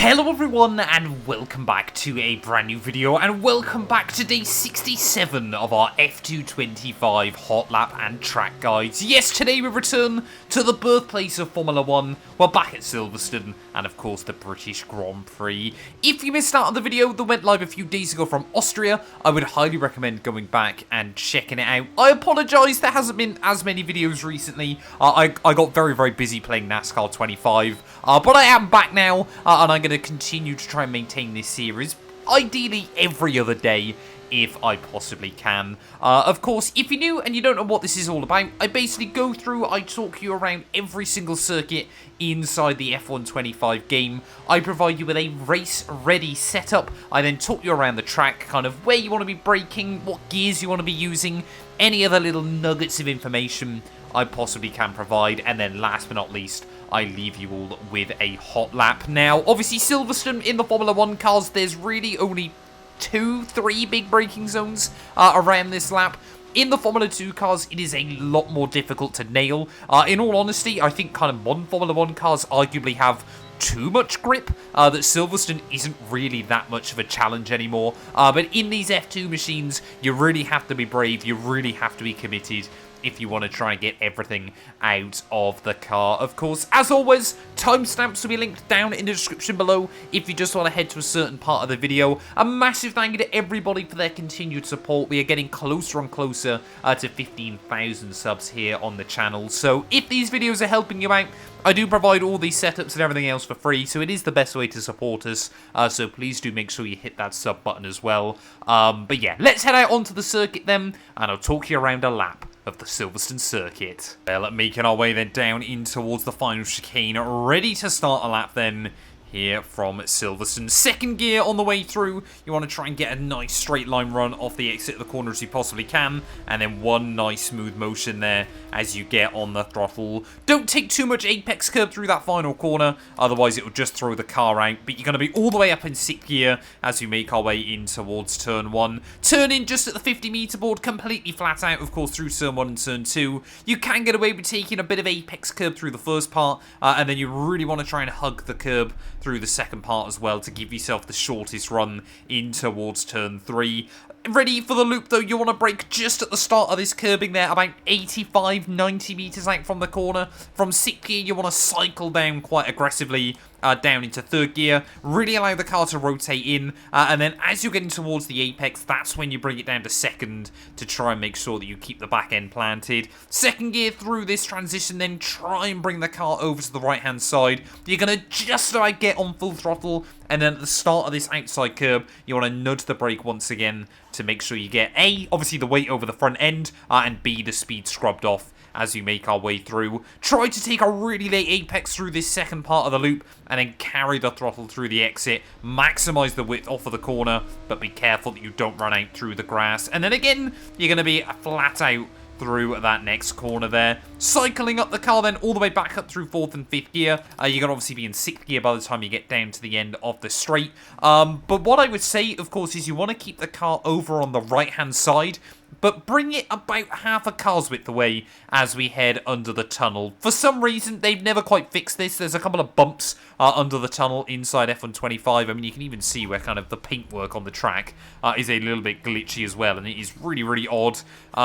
Hello everyone and welcome back to a brand new video and welcome back to day 67 of our F225 hot lap and track guides. Yes, today we return to the birthplace of Formula 1. We're back at Silverstone and of course the British Grand Prix. If you missed out on the video that went live a few days ago from Austria, I would highly recommend going back and checking it out. I apologise, there hasn't been as many videos recently. I got very busy playing NASCAR 25, but I am back now and I'm going to continue to try and maintain this series, ideally every other day if I possibly can. Of course, if you're new and you don't know what this is all about, I basically go through, I talk you around every single circuit inside the F125 game. I provide you with a race-ready setup. I then talk you around the track, kind of where you want to be braking, what gears you want to be using, any other little nuggets of information I possibly can provide, and then last but not least, I leave you all with a hot lap. Now, obviously, Silverstone in the Formula 1 cars, there's really only 2-3 big braking zones around this lap. In the Formula 2 cars, it is a lot more difficult to nail. In all honesty, I think kind of modern Formula 1 cars arguably have too much grip, that Silverstone isn't really that much of a challenge anymore. But in these F2 machines, you really have to be brave, you really have to be committed if you want to try and get everything out of the car. Of course, as always, timestamps will be linked down in the description below if you just want to head to a certain part of the video. A massive thank you to everybody for their continued support. We are getting closer and closer to 15,000 subs here on the channel. So if these videos are helping you out, I do provide all these setups and everything else for free, so it is the best way to support us, so please do make sure you hit that sub button as well. But yeah, let's head out onto the circuit then, and I'll talk you around a lap of the Silverstone circuit. Well, making our way then down in towards the final chicane, ready to start a lap then here from Silverstone. Second gear on the way through. You want to try and get a nice straight line run off the exit of the corner as you possibly can, and then one nice smooth motion there as you get on the throttle. Don't take too much apex curb through that final corner, otherwise it will just throw the car out, but you're going to be all the way up in 6th gear as we make our way in towards turn 1. Turn in just at the 50-meter board, completely flat out, of course, through turn 1 and turn 2. You can get away with taking a bit of apex curb through the first part, and then you really want to try and hug the curb through the second part as well to give yourself the shortest run in towards turn 3. Ready for the loop though, you want to brake just at the start of this curbing there, about 85-90 meters out from the corner. From 6th gear, you want to cycle down quite aggressively down into 3rd gear, really allow the car to rotate in, and then as you're getting towards the apex, that's when you bring it down to 2nd to try and make sure that you keep the back end planted. 2nd gear through this transition, then try and bring the car over to the right hand side. You're going to just about get on full throttle, and then at the start of this outside curb, you want to nudge the brake once again to make sure you get A, obviously the weight over the front end, and B, the speed scrubbed off as we make our way through. Try to take a really late apex through this second part of the loop, and then carry the throttle through the exit. Maximise the width off of the corner, but be careful that you don't run out through the grass. And then again, you're going to be flat out through that next corner there. Cycling up the car then all the way back up through 4th and 5th gear. You're going to obviously be in 6th gear by the time you get down to the end of the straight. But what I would say, of course, is you want to keep the car over on the right-hand side, but bring it about half a car's width away as we head under the tunnel. For some reason, they've never quite fixed this. There's a couple of bumps under the tunnel inside F125. I mean, you can even see where kind of the paintwork on the track is a little bit glitchy as well, and it is really odd.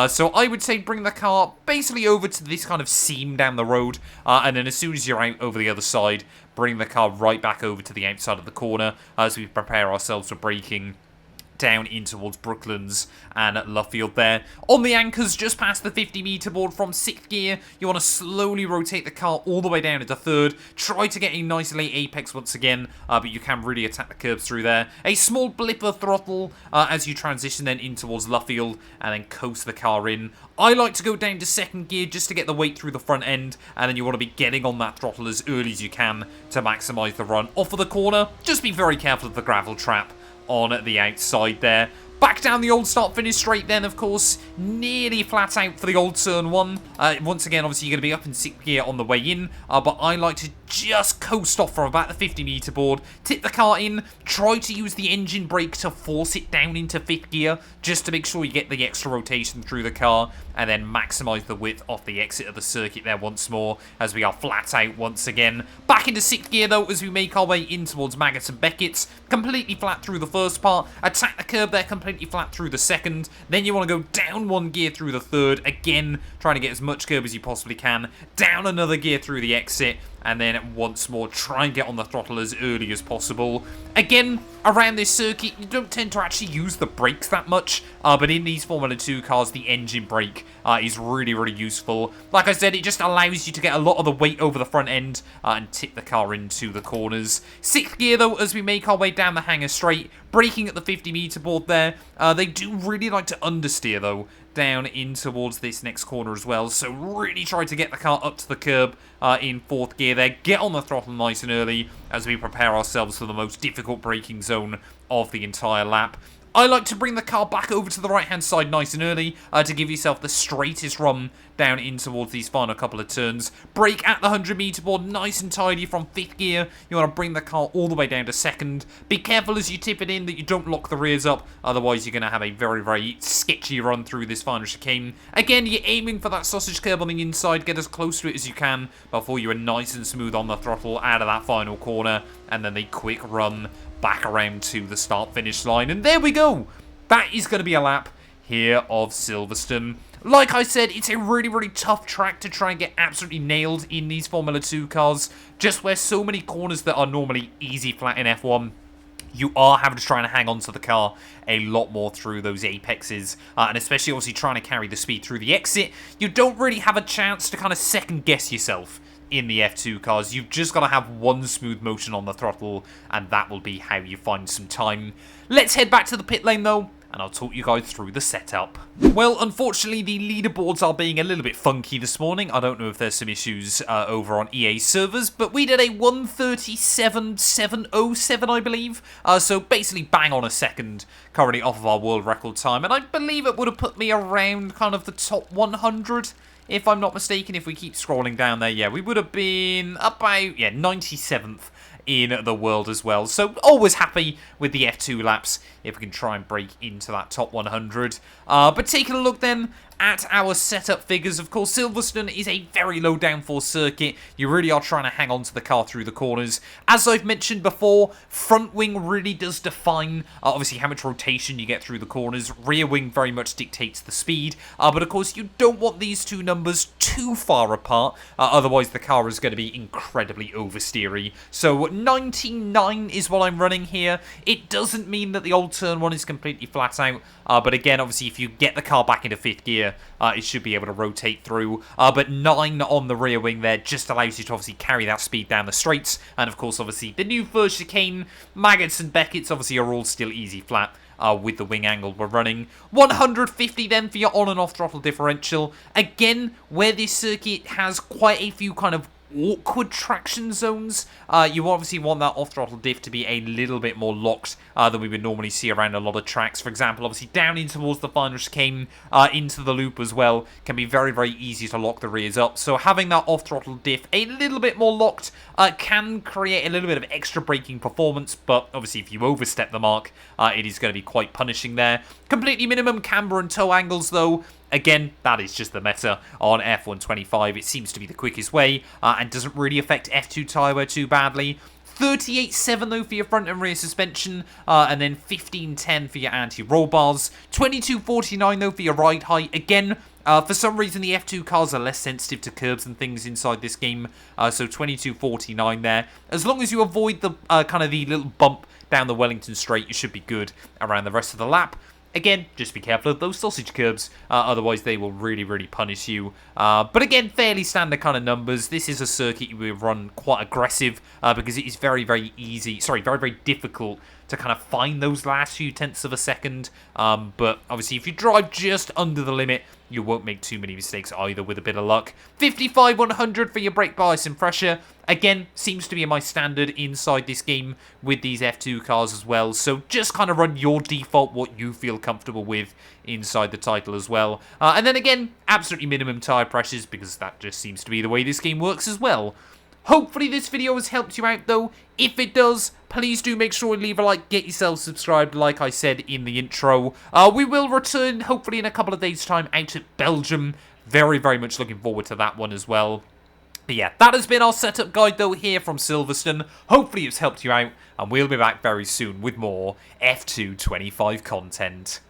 So I would say bring the car basically over to this kind of seam down the road, and then as soon as you're out over the other side, bring the car right back over to the outside of the corner as we prepare ourselves for braking down in towards Brooklands and Luffield there. On the anchors, just past the 50-meter board from 6th gear, you want to slowly rotate the car all the way down into 3rd. Try to get a nice late apex once again, but you can really attack the curbs through there. A small blip of throttle as you transition then in towards Luffield and then coast the car in. I like to go down to 2nd gear just to get the weight through the front end, and then you want to be getting on that throttle as early as you can to maximise the run off of the corner. Just be very careful of the gravel trap on the outside there. Back down the old start-finish straight then, of course. Nearly flat out for the old turn 1. Once again, obviously, you're going to be up in 6th gear on the way in. But I like to just coast off from about the 50-meter board. Tip the car in. Try to use the engine brake to force it down into 5th gear. Just to make sure you get the extra rotation through the car. And then maximise the width off the exit of the circuit there once more. As we are flat out once again. Back into 6th gear, though, as we make our way in towards Maggots and Beckett's. Completely flat through the first part. Attack the curb there, completely flat through the second. Then you want to go down 1 gear through the third. Again, trying to get as much curb as you possibly can. Down another gear through the exit. And then once more, try and get on the throttle as early as possible. Again, around this circuit, you don't tend to actually use the brakes that much. But in these Formula 2 cars, the engine brake is really, really useful. Like I said, it just allows you to get a lot of the weight over the front end and tip the car into the corners. 6th gear, though, as we make our way down the hangar straight. Braking at the 50-meter board there. They do really like to understeer, though, down in towards this next corner as well. So really try to get the car up to the curb in 4th gear there. Get on the throttle nice and early as we prepare ourselves for the most difficult braking zone of the entire lap. I like to bring the car back over to the right-hand side nice and early to give yourself the straightest run down in towards these final couple of turns. Brake at the 100-meter board nice and tidy from 5th gear. You want to bring the car all the way down to 2nd. Be careful as you tip it in that you don't lock the rears up. Otherwise, you're going to have a very, very sketchy run through this final chicane. Again, you're aiming for that sausage curb on the inside. Get as close to it as you can before you are nice and smooth on the throttle out of that final corner. And then the quick run back around to the start-finish line. And there we go. That is going to be a lap here of Silverstone. Like I said, it's a really, really tough track to try and get absolutely nailed in these Formula 2 cars. Just where so many corners that are normally easy flat in F1, you are having to try and hang on to the car a lot more through those apexes. And especially, obviously, trying to carry the speed through the exit. You don't really have a chance to kind of second-guess yourself in the F2 cars. You've just got to have one smooth motion on the throttle, and that will be how you find some time. Let's head back to the pit lane, though, and I'll talk you guys through the setup. Well, unfortunately, the leaderboards are being a little bit funky this morning. I don't know if there's some issues over on EA servers, but we did a 1:37.707, I believe. So basically bang on a second currently off of our world record time, and I believe it would have put me around kind of the top 100, if I'm not mistaken. If we keep scrolling down there, yeah, we would have been about, yeah, 97th in the world as well. So always happy with the F2 laps if we can try and break into that top 100. But taking a look then at our setup figures, of course, Silverstone is a very low downforce circuit. You really are trying to hang on to the car through the corners. As I've mentioned before, front wing really does define, obviously, how much rotation you get through the corners. Rear wing very much dictates the speed. But of course, you don't want these two numbers too far apart. Otherwise, the car is going to be incredibly oversteery. So 99 is what I'm running here. It doesn't mean that the old turn 1 is completely flat out. But again, obviously, if you get the car back into 5th gear, it should be able to rotate through. But 9 on the rear wing there just allows you to obviously carry that speed down the straights. And of course, obviously, the new first chicane, Maggots and Beckett's obviously are all still easy flat. With the wing angle we're running. 150 then for your on and off throttle differential. Again, where this circuit has quite a few kind of awkward traction zones, you obviously want that off-throttle diff to be a little bit more locked than we would normally see around a lot of tracks. For example, obviously down in towards the final chicane, into the loop as well, can be very, very easy to lock the rears up. So having that off-throttle diff a little bit more locked can create a little bit of extra braking performance, but obviously if you overstep the mark, it is going to be quite punishing there. Completely minimum camber and toe angles though. Again, that is just the meta on F125. It seems to be the quickest way and doesn't really affect F2 tyre wear too badly. 38.7 though for your front and rear suspension, and then 15.10 for your anti-roll bars. 22.49 though for your ride height. Again, for some reason the F2 cars are less sensitive to curbs and things inside this game, so 22.49 there. As long as you avoid the kind of the little bump down the Wellington straight, you should be good around the rest of the lap. Again, just be careful of those sausage curbs, otherwise they will really, really punish you. But again, fairly standard kind of numbers. This is a circuit you will run quite aggressive because it is very, very difficult to kind of find those last few tenths of a second. But obviously, if you drive just under the limit, you won't make too many mistakes either with a bit of luck. 55-100 for your brake bias and pressure. Again, seems to be my standard inside this game with these F2 cars as well. So just kind of run your default, what you feel comfortable with inside the title as well. And then again, absolutely minimum tyre pressures, because that just seems to be the way this game works as well. Hopefully this video has helped you out though. If it does, please do make sure to leave a like, get yourself subscribed like I said in the intro. We will return hopefully in a couple of days time out at Belgium. Very, very much looking forward to that one as well. But yeah, that has been our setup guide though here from Silverstone. Hopefully it's helped you out, and we'll be back very soon with more F2 25 content.